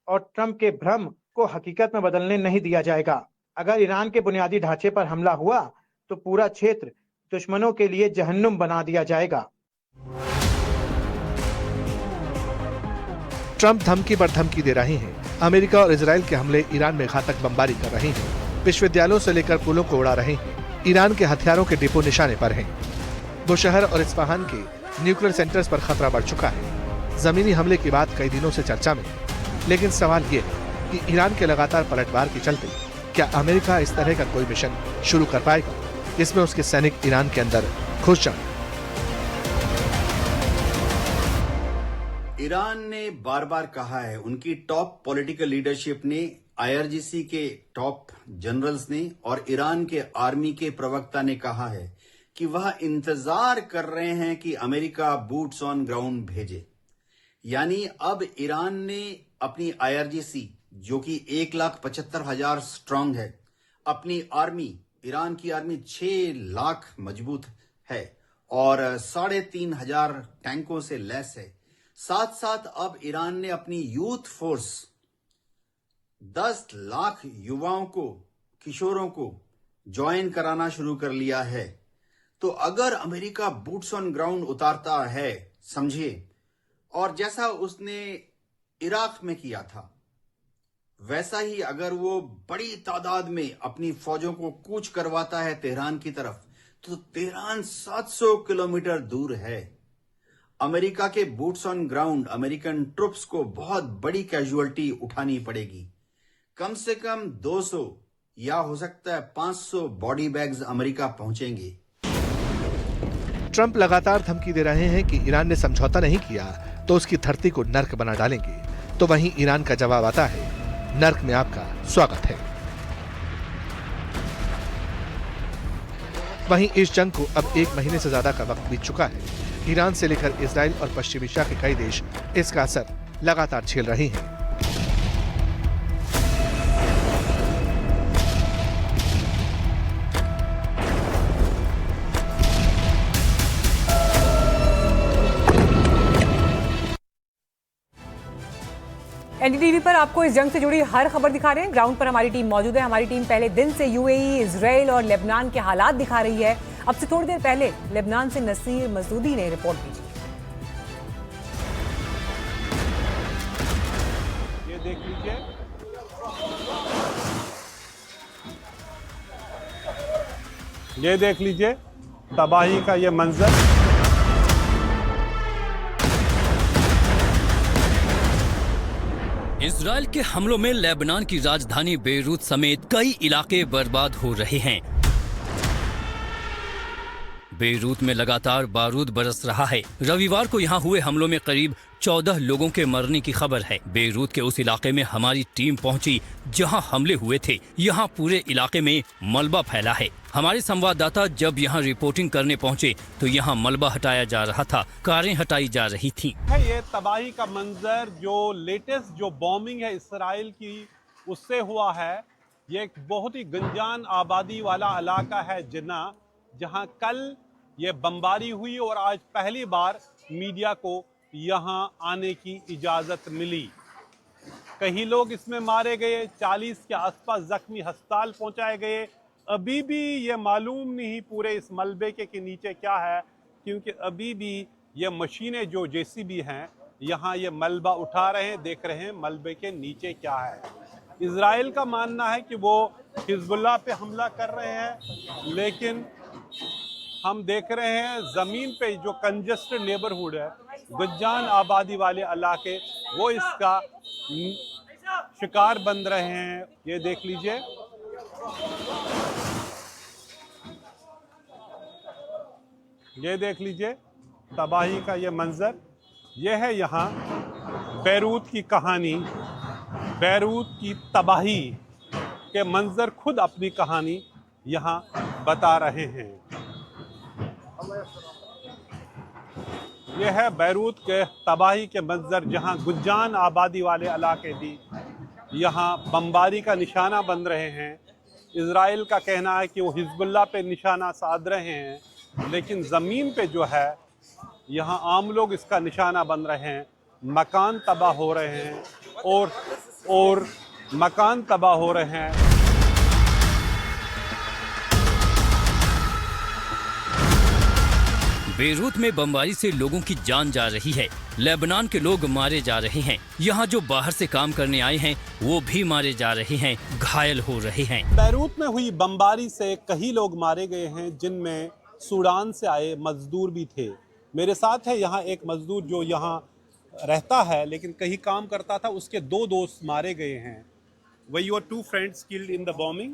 और ट्रंप के भ्रम को हकीकत में बदलने नहीं दिया जाएगा। अगर ईरान के बुनियादी ढांचे पर हमला हुआ तो पूरा क्षेत्र दुश्मनों के लिए जहन्नुम बना दिया जाएगा। ट्रंप धमकी पर धमकी दे रहे हैं। अमेरिका और इजराइल के हमले ईरान में घातक बमबारी कर रहे हैं। विश्वविद्यालयों से लेकर पुलों को उड़ा रहे हैं। ईरान के हथियारों के डिपो निशाने पर हैं। बुशहर और इस्फहान के न्यूक्लियर सेंटर्स पर खतरा बढ़ चुका है। जमीनी हमले की बात कई दिनों से चर्चा में है, लेकिन सवाल ये है कि ईरान के लगातार पलटवार के चलते क्या अमेरिका इस तरह का कोई मिशन शुरू कर पाएगा जिसमें उसके सैनिक ईरान के अंदर घुस जाएं? ईरान ने बार बार कहा है, उनकी टॉप पॉलिटिकल लीडरशिप ने, आईआरजीसी के टॉप जनरल्स ने और ईरान के आर्मी के प्रवक्ता ने कहा है कि वह इंतजार कर रहे हैं कि अमेरिका बूट्स ऑन ग्राउंड भेजे। यानी अब ईरान ने अपनी आईआरजीसी, जो कि 1,75,000 स्ट्रांग है, अपनी आर्मी, ईरान की आर्मी 6 लाख मजबूत है और 3,500 टैंकों से लैस है। साथ साथ अब ईरान ने अपनी यूथ फोर्स 10 लाख युवाओं को, किशोरों को ज्वाइन कराना शुरू कर लिया है। तो अगर अमेरिका बूट्स ऑन ग्राउंड उतारता है, समझिए, और जैसा उसने इराक में किया था, वैसा ही अगर वो बड़ी तादाद में अपनी फौजों को कूच करवाता है तेहरान की तरफ, तो तेहरान 700 किलोमीटर दूर है। अमेरिका के boots on ground, American troops को बहुत बड़ी कैजुअलिटी उठानी पड़ेगी। कम से कम 200 या हो सकता है 500 बॉडी बैग्स अमेरिका पहुंचेंगे। ट्रंप लगातार धमकी दे रहे हैं कि ईरान ने समझौता नहीं किया तो उसकी धरती को नर्क बना डालेंगे। तो वहीं ईरान का जवाब आता है, नर्क में आपका स्वागत है। वहीं इस जंग को अब 1 महीने से ज्यादा का वक्त बीत चुका है। ईरान से लेकर इजराइल और पश्चिम एशिया के कई देश इसका असर लगातार झेल रहे हैं। एनडीटीवी पर आपको इस जंग से जुड़ी हर खबर दिखा रहे हैं। ग्राउंड पर हमारी टीम मौजूद है। हमारी टीम पहले दिन से यूएई, इजराइल और लेबनान के हालात दिखा रही है। अब से थोड़ी देर पहले लेबनान से नसीर मसूदी ने रिपोर्ट भेजी। ये देख लीजिए, ये देख लीजिए तबाही का ये मंजर। इजराइल के हमलों में लेबनान की राजधानी बेरूत समेत कई इलाके बर्बाद हो रहे हैं। बेरूत में लगातार बारूद बरस रहा है। रविवार को यहां हुए हमलों में करीब 14 लोगों के मरने की खबर है। बेरूत के उस इलाके में हमारी टीम पहुंची जहां हमले हुए थे। यहां पूरे इलाके में मलबा फैला है। हमारे संवाददाता जब यहां रिपोर्टिंग करने पहुंचे तो यहां मलबा हटाया जा रहा था, कारें हटाई जा रही थीं। ये तबाही का मंजर जो लेटेस्ट जो बॉम्बिंग है इसराइल की उससे हुआ है। ये एक बहुत ही गंजान आबादी वाला इलाका है जिन्ना, जहां कल ये बमबारी हुई और आज पहली बार मीडिया को यहां आने की इजाज़त मिली। कई लोग इसमें मारे गए, 40 के आसपास जख्मी अस्पताल पहुंचाए गए। अभी भी ये मालूम नहीं पूरे इस मलबे के नीचे क्या है, क्योंकि अभी भी ये मशीनें जो जेसीबी हैं यहाँ ये मलबा उठा रहे हैं, देख रहे हैं मलबे के नीचे क्या है। इजराइल का मानना है कि वो हिजबुल्लाह पे हमला कर रहे हैं, लेकिन हम देख रहे हैं ज़मीन पे जो कंजेस्टेड नेबरहुड है, गुज्जान आबादी वाले इलाके, वो इसका शिकार बन रहे हैं। ये देख लीजिए, ये देख लीजिए तबाही का ये मंजर। ये है यहाँ बेरूत की कहानी, बेरूत की तबाही के मंजर खुद अपनी कहानी यहाँ बता रहे हैं। यह है बेरूत के तबाही के मंजर, जहाँ गुज्जान आबादी वाले इलाके भी यहाँ बमबारी का निशाना बन रहे हैं। इजराइल का कहना है कि वो हिजबुल्लाह पे निशाना साध रहे हैं, लेकिन ज़मीन पे जो है यहाँ आम लोग इसका निशाना बन रहे हैं, मकान तबाह हो रहे हैं और और मकान तबाह हो रहे हैं। बेरूत में बमबारी से लोगों की जान जा रही है। लेबनान के लोग मारे जा रहे हैं। यहाँ जो बाहर से काम करने आए हैं वो भी मारे जा रहे हैं, घायल हो रहे हैं। बेरूत में हुई बमबारी से कई लोग मारे गए हैं, जिनमें सूडान से आए मजदूर भी थे। मेरे साथ है यहाँ एक मजदूर जो यहाँ रहता है लेकिन कहीं काम करता था, उसके 2 दोस्त मारे गए हैं। Were your 2 friends killed in the bombing?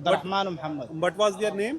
Abdurrahman and Muhammad. What was their name?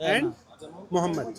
and Muhammad.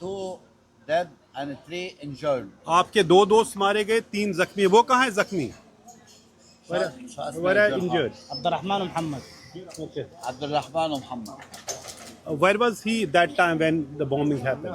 2 dead and 3 injured. आपके 2 दोस्त मारे गए, 3 जख्मी। वो कहाँ है जख्मी? Were injured. Abdurrahman and Muhammad. Okay. Abdurrahman and Muhammad. Where was he that time when the bombing happened?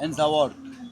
in the work.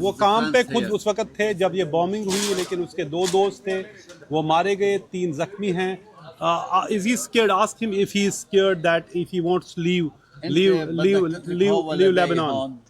वो काम पे खुद उस वक्त थे जब ये बॉम्बिंग हुई, लेकिन उसके 2 दोस्त थे, वो मारे गए, 3 जख्मी हैं। Is he scared? Ask him if he is scared that if he wants to leave Lebanon.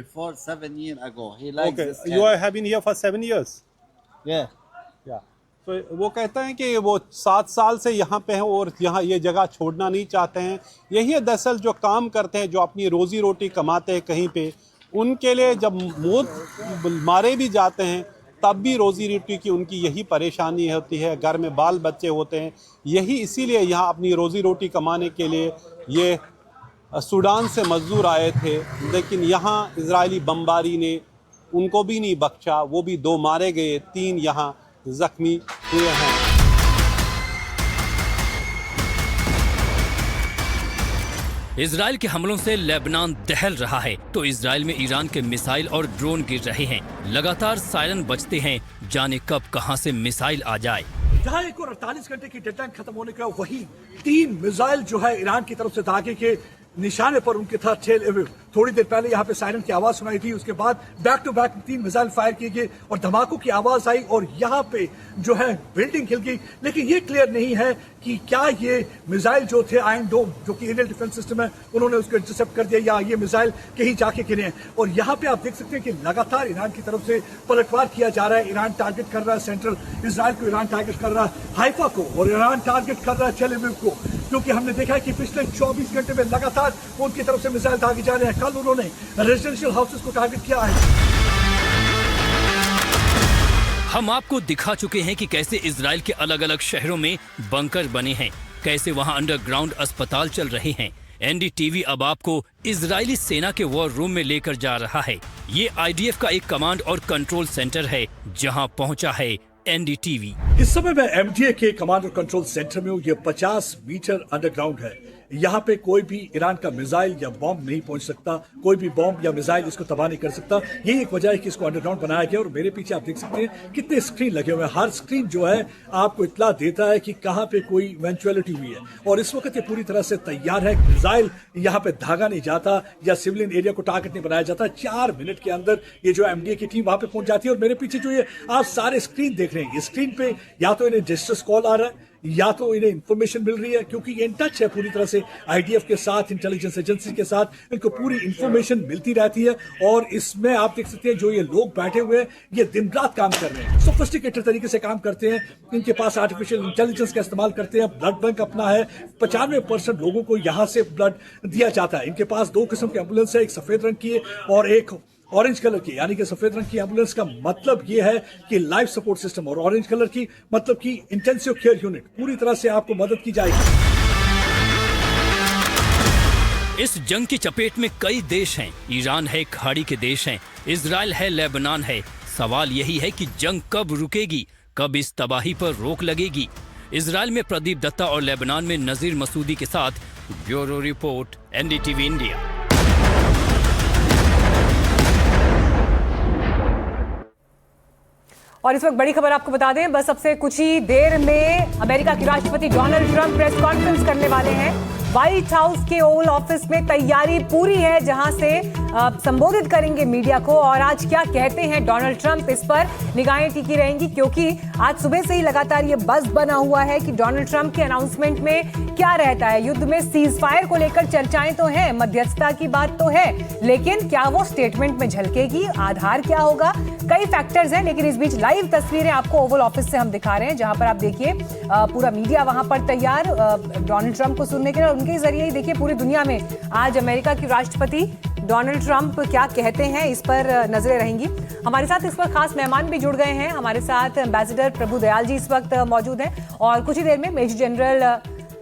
before 7 years ago. He likes Okay. this You have been here for 7 years. Yeah. Yeah. तो वो कहते हैं कि वो 7 साल से यहाँ पे हैं और यहाँ ये जगह छोड़ना नहीं चाहते हैं। यही है दरअसल जो काम करते हैं, जो अपनी रोजी रोटी कमाते हैं कहीं पे, उनके लिए जब मौत मारे भी जाते हैं तब भी रोजी रोटी की उनकी यही परेशानी होती है। घर में बाल बच्चे होते हैं, यही इसीलिए यहाँ अपनी रोजी रोटी कमाने के लिए ये सूडान से मजदूर आए थे। लेकिन यहाँ इजरायली बमबारी ने उनको भी नहीं बख्शा, वो भी 2 मारे गए, 3 यहाँ जख्मी हुए हैं। इजराइल के हमलों से लेबनान दहल रहा है तो इजराइल में ईरान के मिसाइल और ड्रोन गिर रहे हैं। लगातार सायरन बजते हैं, जाने कब कहां से मिसाइल आ जाए। जहां 1 और 48 घंटे की डेडलाइन खत्म होने का वही 3 मिसाइल जो है ईरान की तरफ से धागे के निशाने पर उनके था टेल अवीव। थोड़ी देर पहले यहाँ पे सायरन की आवाज सुनाई थी, उसके बाद back to back 3 missile fire किए गए और धमाकों की आवाज आई और यहाँ पे जो है बिल्डिंग हिल गई। लेकिन ये क्लियर नहीं है कि क्या ये मिसाइल जो थे आयरन डोम जो कि एरियल डिफेंस सिस्टम है उन्होंने उसको इंटरसेप्ट कर दिया या ये मिसाइल कहीं जाके गिरे हैं। और यहाँ पे आप देख सकते हैं कि लगातार ईरान की तरफ से पलटवार किया जा रहा है। ईरान टारगेट कर रहा है सेंट्रल इजराइल को, ईरान टारगेट कर रहा है हाइफा को और ईरान टारगेट कर रहा है टेल अवीव को, क्योंकि हमने देखा है कि पिछले 24 घंटे में लगातार उनकी तरफ से मिसाइल दागे जा रहे हैं। कल उन्होंने रेजिडेंशियल हाउसेस को टारगेट किया है। हम आपको दिखा चुके हैं कि कैसे इजराइल के अलग अलग शहरों में बंकर बने हैं, कैसे वहां अंडरग्राउंड अस्पताल चल रहे हैं। एनडीटीवी अब आपको इजरायली सेना के वॉर रूम में लेकर जा रहा है। ये आईडीएफ का एक कमांड और कंट्रोल सेंटर है जहां पहुंचा है एनडीटीवी। इस समय मैं एमडीए के कमांड और कंट्रोल सेंटर में हूँ। ये 50 मीटर अंडरग्राउंड है। यहाँ पे कोई भी ईरान का मिसाइल या बॉम्ब नहीं पहुंच सकता, कोई भी बॉम्ब या मिसाइल इसको तबाह नहीं कर सकता। यही एक वजह है कि इसको अंडरग्राउंड बनाया गया। और मेरे पीछे आप देख सकते हैं कितने स्क्रीन लगे हुए हैं। हर स्क्रीन जो है आपको इत्तला देता है कि कहाँ पे कोई इवेंचुअलिटी हुई है। और इस वक्त ये पूरी तरह से तैयार है। मिसाइल यहाँ पे धागा नहीं जाता या सिविलियन एरिया को टारगेट नहीं बनाया जाता। 4 मिनट के अंदर ये जो एमडीए की टीम वहां पे पहुंच जाती है। और मेरे पीछे जो ये आप सारे स्क्रीन देख रहे हैं, ये स्क्रीन पे या तो इन्हें डिस्ट्रेस कॉल आ रहा है या तो इन्हें इंफॉर्मेशन मिल रही है, क्योंकि ये इन टच है पूरी तरह से आईडीएफ के साथ, इंटेलिजेंस एजेंसी के साथ। इनको पूरी इंफॉर्मेशन मिलती रहती है। और इसमें आप देख सकते हैं जो ये लोग बैठे हुए हैं ये दिन रात काम कर रहे हैं, सोफिस्टिकेटेड तरीके से काम करते हैं। इनके पास आर्टिफिशियल इंटेलिजेंस का इस्तेमाल करते हैं। ब्लड बैंक अपना है। 95% लोगों को यहाँ से ब्लड दिया जाता है। इनके पास 2 किस्म की एम्बुलेंस है, एक सफेद रंग की है और एक ऑरेंज कलर की। यानी कि सफेद रंग की एम्बुलेंस का मतलब ये है कि लाइफ सपोर्ट सिस्टम, और ऑरेंज कलर की मतलब कि इंटेंसिव केयर यूनिट। पूरी तरह से आपको मदद की जाएगी। इस जंग की चपेट में कई देश हैं। ईरान है, खाड़ी के देश हैं, इजराइल है, लेबनान है। सवाल यही है कि जंग कब रुकेगी, कब इस तबाही पर रोक लगेगी। इजराइल में प्रदीप दत्ता और लेबनान में नजीर मसूदी के साथ ब्यूरो रिपोर्ट, एनडीटीवी इंडिया। और इस वक्त बड़ी खबर आपको बता दें, बस अब से कुछ ही देर में अमेरिका के राष्ट्रपति डोनाल्ड ट्रंप प्रेस कॉन्फ्रेंस करने वाले हैं। व्हाइट हाउस के ओवल ऑफिस में तैयारी पूरी है, जहां से संबोधित करेंगे मीडिया को। और आज क्या कहते हैं डोनाल्ड ट्रंप, इस पर निगाहें टिकी रहेंगी, क्योंकि आज सुबह से ही लगातार ये बज़ बना हुआ है कि डोनाल्ड ट्रंप के अनाउंसमेंट में क्या रहता है। युद्ध में सीज फायर को लेकर चर्चाएं तो हैं, मध्यस्थता की बात तो है, लेकिन क्या वो स्टेटमेंट में झलकेगी, आधार क्या होगा, कई फैक्टर्स हैं। लेकिन इस बीच लाइव तस्वीरें आपको ओवल ऑफिस से हम दिखा रहे हैं, जहां पर आप देखिए पूरा मीडिया वहां पर तैयार डोनाल्ड ट्रंप को सुनने के लिए। उनके जरिए ही देखिए पूरी दुनिया में आज अमेरिका के राष्ट्रपति डोनाल्ड ट्रंप क्या कहते हैं, इस पर नजरें रहेंगी। हमारे साथ इस पर खास मेहमान भी जुड़ गए हैं। हमारे साथ एम्बेसडर प्रभु दयाल जी इस वक्त मौजूद हैं और कुछ ही देर में मेजर जनरल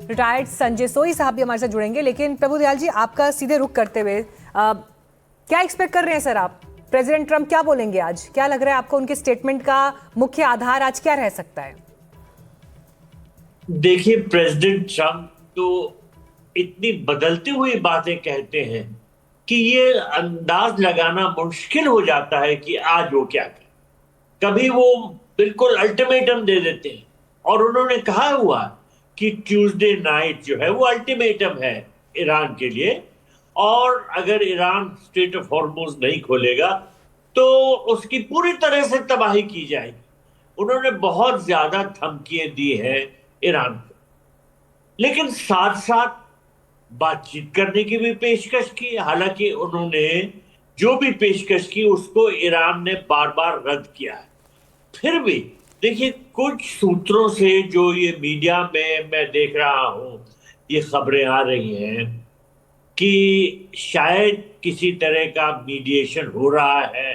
रिटायर्ड संजय सोई साहब भी हमारे साथ जुड़ेंगे। लेकिन प्रभु दयाल जी, आपका सीधे रुख करते हुए क्या एक्सपेक्ट कर रहे हैं सर आप? प्रेसिडेंट ट्रंप क्या बोलेंगे आज? क्या लग रहा है आपको उनके स्टेटमेंट का मुख्य आधार आज क्या रह सकता है? देखिए, प्रेसिडेंट ट्रंप तो इतनी बदलती हुई बातें कहते हैं कि ये अंदाज लगाना मुश्किल हो जाता है कि आज वो क्या करें। कभी वो बिल्कुल अल्टीमेटम दे देते हैं, और उन्होंने कहा हुआ कि ट्यूसडे नाइट जो है वो अल्टीमेटम है ईरान के लिए, और अगर ईरान स्ट्रेट ऑफ हॉर्मुज़ नहीं खोलेगा तो उसकी पूरी तरह से तबाही की जाएगी। उन्होंने बहुत ज्यादा धमकियां दी हैं ईरान को, लेकिन साथ साथ बातचीत करने की भी पेशकश की। हालांकि उन्होंने जो भी पेशकश की उसको ईरान ने बार बार रद्द किया है। फिर भी देखिए, कुछ सूत्रों से जो ये मीडिया में मैं देख रहा हूं, ये खबरें आ रही हैं कि शायद किसी तरह का मीडिएशन हो रहा है